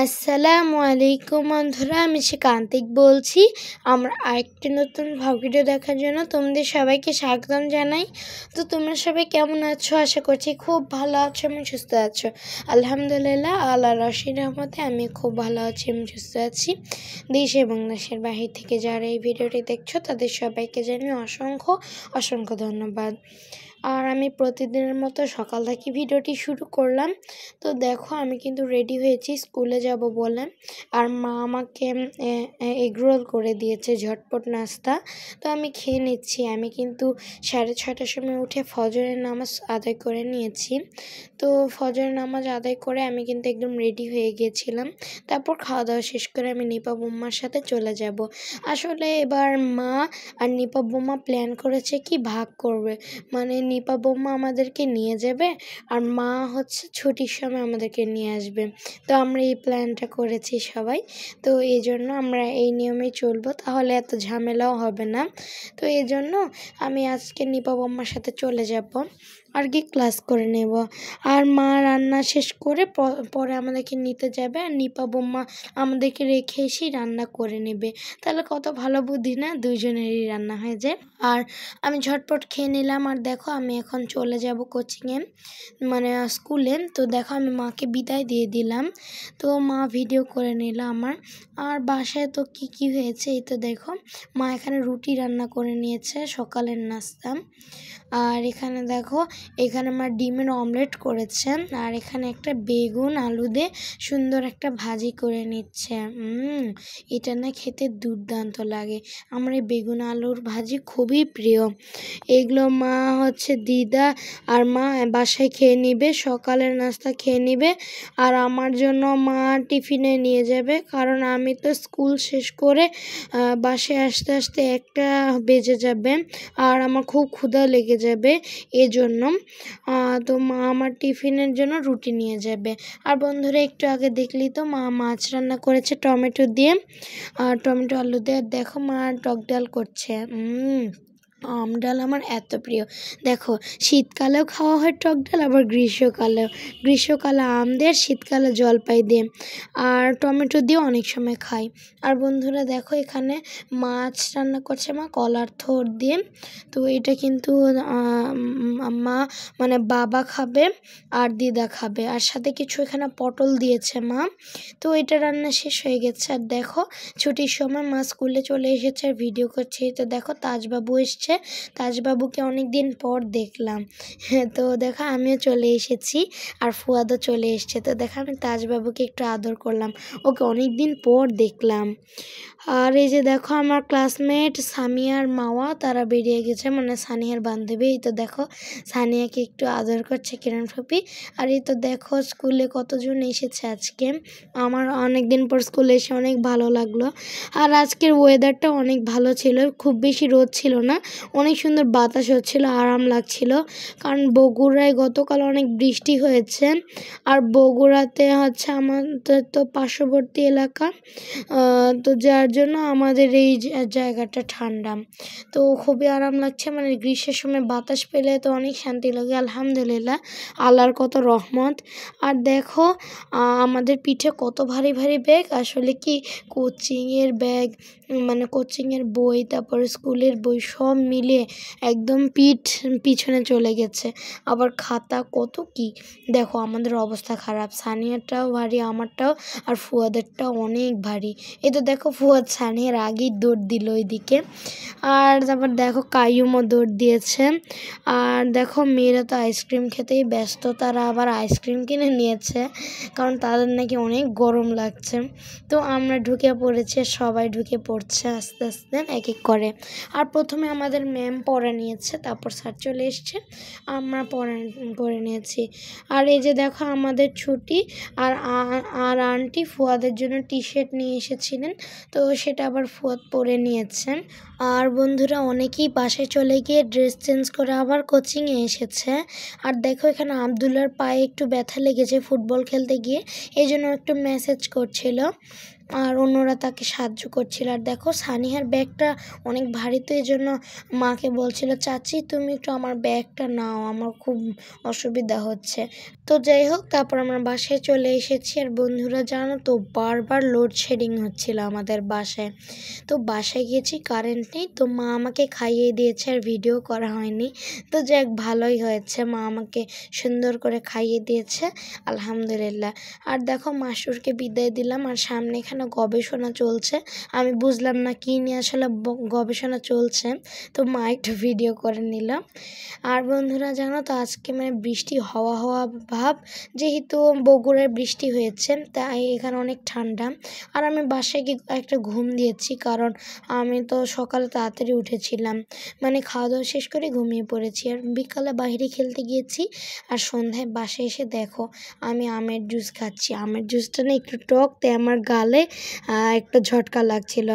আসসালামু আলাইকুম বন্ধুরা, আমি শিকান্তিক বলছি। আমরা আরেকটি নতুন ভিডিও দেখার জন্য তোমাদের সবাইকে স্বাগতম জানাই। তো তোমরা সবাই কেমন আছো? আশা করছি খুব ভালো আছো এবং সুস্থ আছো। আলহামদুলিল্লাহ, আল্লাহর অসীম রহমতে আমি খুব ভালো আছি এবং সুস্থ আছি। দেশ এবং দেশের বাহির থেকে যারা এই ভিডিওটি দেখছো তাদের সবাইকে জানিয়ে অসংখ্য ধন্যবাদ। আর আমি প্রতিদিনের মতো সকাল থেকে ভিডিওটি শুরু করলাম। তো দেখো, আমি কিন্তু রেডি হয়েছি স্কুলে যাব বলে। আর মা আমাকে এগরোল করে দিয়েছে, ঝটপট নাস্তা। তো আমি খেয়ে নিচ্ছি। আমি কিন্তু 6:30টার সময় উঠে ফজরের নামাজ আদায় করে নিয়েছি। তো ফজরের নামাজ আদায় করে আমি কিন্তু একদম রেডি হয়ে গিয়েছিলাম। তারপর খাওয়া দাওয়া শেষ করে আমি নিপা বোম্মার সাথে চলে যাব। আসলে এবার মা আর নিপা বোম্মা প্ল্যান করেছে কি ভাগ করবে, মানে নিপা বোম্মা আমাদেরকে নিয়ে যাবে আর মা হচ্ছে ছুটির সময় আমাদেরকে নিয়ে আসবে। তো আমরা এই প্ল্যানটা করেছি সবাই। তো এই জন্য আমরা এই নিয়মেই চলবো, তাহলে এত ঝামেলাও হবে না। তো এই জন্য আমি আজকে নিপা বোম্মার সাথে চলে যাব আর কি ক্লাস করে নেব। আর মা রান্না শেষ করে পরে আমাদেরকে নিতে যাবে, আর নিপা বোম্মা আমাদেরকে রেখে এসেই রান্না করে নেবে। তাহলে কত ভালো বুদ্ধি না, দুইজনেরই রান্না হয়ে যায়। আর আমি ঝটপট খেয়ে নিলাম। আর দেখো, আমি এখন চলে যাব কোচিংয়ে, মানে স্কুলে। তো দেখো, আমি মাকে বিদায় দিয়ে দিলাম। তো মা ভিডিও করে নিল আমার। আর বাসায় তো কি হয়েছে, এই তো দেখো, মা এখানে রুটি রান্না করে নিয়েছে, সকালের নাস্তা। আর এখানে দেখো, এখানে মা ডিমের অমলেট করেছে। আর এখানে একটা বেগুন আলু দিয়ে সুন্দর একটা ভাজি করে নিচ্ছে। এটা না খেতে দুর্দান্ত লাগে। আমার এই বেগুন আলুর ভাজি খুবই প্রিয়। এগুলো মা হচ্ছে দিদা আর মা বাসায় খেয়ে নিবে, সকালের নাস্তা খেয়ে নিবে। আর আমার জন্য মা টিফিনে নিয়ে যাবে, কারণ আমি তো স্কুল শেষ করে বাসায় আসতে আসতে 1টা বেজে যাবে আর আমার খুব ক্ষুধা লেগে যাবে। এজন্য তো মা আমার টিফিনের জন্য রুটি নিয়ে যাবে। আর বন্ধুরা, একটু আগে দেখলি তো মা মাছ রান্না করেছে টমেটো দিয়ে, আর টমেটো আলু দিয়ে। দেখো, মা টক ডাল করছে। আম ডাল আমার এত প্রিয়। দেখো, শীতকালেও খাওয়া হয় টক ডাল, আবার গ্রীষ্মকালে আম দিয়ে, শীতকালে জলপাই দিয়ে, আর টমেটো দিয়ে অনেক সময় খাই। আর বন্ধুরা দেখো, এখানে মাছ রান্না করছে মা কলার থোড় দিয়ে। তো এটা কিন্তু মা মানে বাবা খাবে আর দিদা খাবে, আর সাথে কিছু এখানে পটল দিয়েছে মা। তো এটা রান্না শেষ হয়ে গেছে। আর দেখো, ছুটির সময় মা স্কুলে চলে এসেছে আর ভিডিও করছে। তো দেখো, তাজবাবু এসছে, তাজবাবুকে অনেক দিন পর দেখলাম। তো দেখো, আমিও চলে এসেছি আর ফুয়াদও চলে এসছে। তো দেখো, আমি তাজবাবুকে একটু আদর করলাম, ওকে অনেক দিন পর দেখলাম। আর এই যে দেখো, আমার ক্লাসমেট সামিয়ার মাওয়া তারা বেরিয়ে গেছে, মানে সানিয়ার বান্ধবী। এই তো দেখো, সানিয়াকে একটু আদর করছে কিরণ ফুপি। আর এই তো দেখো, স্কুলে কতজন এসেছে আজকে। আমার অনেক দিন পর স্কুলে এসে অনেক ভালো লাগলো। আর আজকের ওয়েদারটা অনেক ভালো ছিল, খুব বেশি রোদ ছিল না, অনেক সুন্দর বাতাস হচ্ছিল, আরাম লাগছিল। কারণ বগুড়ায় গতকাল অনেক বৃষ্টি হয়েছে, আর বগুড়াতে হচ্ছে আমাদের তো পার্শ্ববর্তী এলাকা, তো যার জন্য আমাদের এই জায়গাটা ঠান্ডা। তো খুবই আরাম লাগছে, মানে গ্রীষ্মের সময় বাতাস পেলে তো অনেক শান্তি লাগে। আলহামদুলিল্লাহ, আল্লাহর কত রহমত। আর দেখো, আমাদের পিঠে কত ভারী ভারী ব্যাগ, আসলে কি কোচিংয়ের ব্যাগ, মানে কোচিংয়ের বই, তারপরে স্কুলের বই সব মিলে একদম পিছনে চলে গেছে। আবার খাতা কত কি, দেখো আমাদের অবস্থা খারাপ। সানিয়ারটাও ভারী, আমারটাও, আর ফুয়াদেরটাও অনেক ভারী। এই তো দেখো, ফুয়াদ সানিয়ার আগেই দৌড় দিল ওইদিকে। আর তারপর দেখো, কাইয়ুমও দৌড় দিয়েছে। আর দেখো, মেয়েরা তো আইসক্রিম খেতেই ব্যস্ত, তারা আবার আইসক্রিম কিনে নিয়েছে, কারণ তাদের নাকি অনেক গরম লাগছে। তো আমরা ঢুকে পড়েছি, সবাই ঢুকে পড়ছে আস্তে আস্তে এক এক করে। আর প্রথমে আমাদের ম্যাম পড়া নিয়েছে, তারপর স্যার চলে এসছে, আমরা পড়ে নিয়েছি। আর এই যে দেখো, আমাদের ছুটি। আর আন্টি ফুয়াদের জন্য টি-শার্ট নিয়ে এসেছিলেন, তো সেটা আবার ফুয়াদ পরে নিয়েছেন। আর বন্ধুরা, অনেকেই বাসায় চলে গিয়ে ড্রেস চেঞ্জ করে আবার কোচিংয়ে এসেছে। আর দেখো, এখানে আবদুল্লার পায়ে একটু ব্যথা লেগেছে ফুটবল খেলতে গিয়ে, এই জন্য একটু মেসেজ করছিল। আর অন্যরা তাকে সাহায্য করছিল। আর দেখো সানিহার ব্যাগটা অনেক ভারী, তো এই জন্য মাকে বলছিল, চাচি তুমি একটু আমার ব্যাগটা নাও, আমার খুব অসুবিধা হচ্ছে। তো যাই হোক, তারপর আমরা বাসায় চলে এসেছি। আর বন্ধুরা জানো তো, বারবার লোডশেডিং হচ্ছিল আমাদের বাসায়। তো বাসায় গিয়েছি, কারেন্ট নেই, তো মা আমাকে খাইয়ে দিয়েছে, আর ভিডিও করা হয়নি। তো যাক, ভালোই হয়েছে, মা আমাকে সুন্দর করে খাইয়ে দিয়েছে, আলহামদুলিল্লাহ। আর দেখো মাসুরকে বিদায় দিলাম, আর সামনে এখানে গবেষণা চলছে। আমি বুঝলাম না কী নিয়ে আসলে গবেষণা চলছে, তো মা একটু ভিডিও করে নিলাম। আর বন্ধুরা জানো তো, আজকে বৃষ্টি হওয়া হওয়া ভাব, যেহেতু বগুড়ায় বৃষ্টি হয়েছে, তাই এখানে অনেক ঠান্ডা। আর আমি বাসায় গিয়ে একটা ঘুম দিয়েছি, কারণ আমি তো সকালে তাড়াতাড়ি উঠেছিলাম, খাওয়া দাওয়া শেষ করে ঘুমিয়ে পড়েছি। আর বিকালে বাইরে খেলতে গিয়েছি, আর সন্ধ্যায় বাসায় এসে দেখো আমি আমের জুস খাচ্ছি। আমের জুসটা না একটু টক, তাই আমার গালে একটু ঝটকা লাগছিল।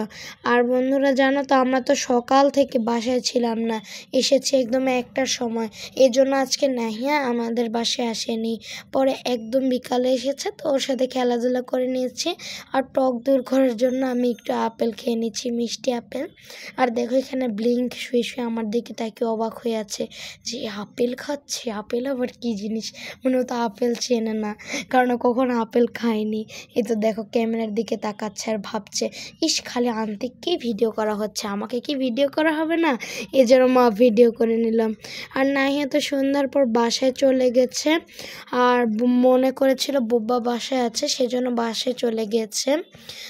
আর বন্ধুরা জানো তো, আমরা তো সকাল থেকে বাসায় ছিলাম না, এসেছি একদম 1টার সময়। এই জন্য আজকে নাহিয়া আমাদের বাসায় আসেনি, পরে একদম বিকালে এসেছে, তো ওর সাথে খেলাধুলা করে নিয়েছি। আর টক দূর করার জন্য আমি একটু আপেল খেয়ে নিচ্ছি, মিষ্টি আপেল। আর দেখো এখানে ব্লিঙ্ক শুয়ে শুয়ে আমার দিকে তাকে অবাক হয়ে আছে যে আপেল খাচ্ছে, আপেল আবার কী জিনিস, মনে হতো আপেল চেনে না, কারণ কখনো আপেল খায়নি। এই তো দেখো ক্যামেরার দিকে তাকাচ্ছে আর ভাবছে, ইস খালি আন্তিককেই ভিডিও করা হচ্ছে, আমাকে কি ভিডিও করা হবে না, এই জন্য মা ভিডিও করে নিলাম। আর নাহিয়া তো সন্ধ্যার পর বাসায় চলে গেছে, আর মনে করেছিল বোব্বা বাসায় আছে, সেজন্য বাসায় চলে গেছে,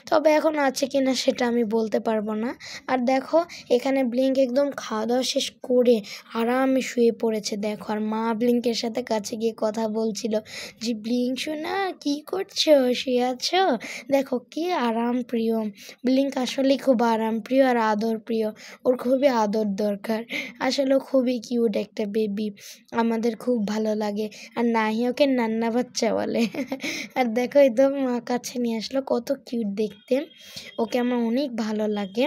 তবে এখন আছে কি না সেটা আমি বলতে পারবো না। আর দেখো এখানে ব্লিঙ্ক একদম খাওয়া দাওয়া শেষ করে আরামে শুয়ে পড়েছে দেখো। আর মা ব্লিঙ্কের সাথে কাছে গিয়ে কথা বলছিল যে, ব্লিঙ্ক শোনা কী করছো, শুয়ে আছো, দেখো কি আরাম প্রিয়। ব্লিঙ্ক আসলেই খুব আরাম প্রিয় আর আদর প্রিয়, ওর খুবই আদর দরকার, আসলে খুবই কিউট একটা বেবি, আমাদের খুব ভালো লাগে। আর নাহি ওকে নান্না বাচ্চা বলে। আর দেখো একদম মা কাছে নিয়ে আসলো, কত কিউট দেখতে, ওকে আমার অনেক ভালো লাগে।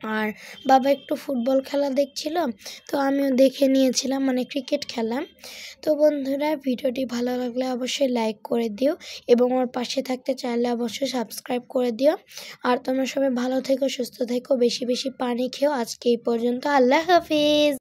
আর বাবা একটু ফুটবল খেলা দেখছিল, তো আমিও দেখে নিয়েছিলাম, ক্রিকেট খেলা। তো বন্ধুরা, ভিডিওটি ভালো লাগলে অবশ্যই লাইক করে দিও, এবং আমার পাশে থাকতে চাইলে অবশ্যই সাবস্ক্রাইব করে দিও। আর তোমরা সবাই ভালো থেকো, সুস্থ থেকো, বেশি বেশি পানি খেও। আজকে এই পর্যন্ত, আল্লাহ হাফিজ।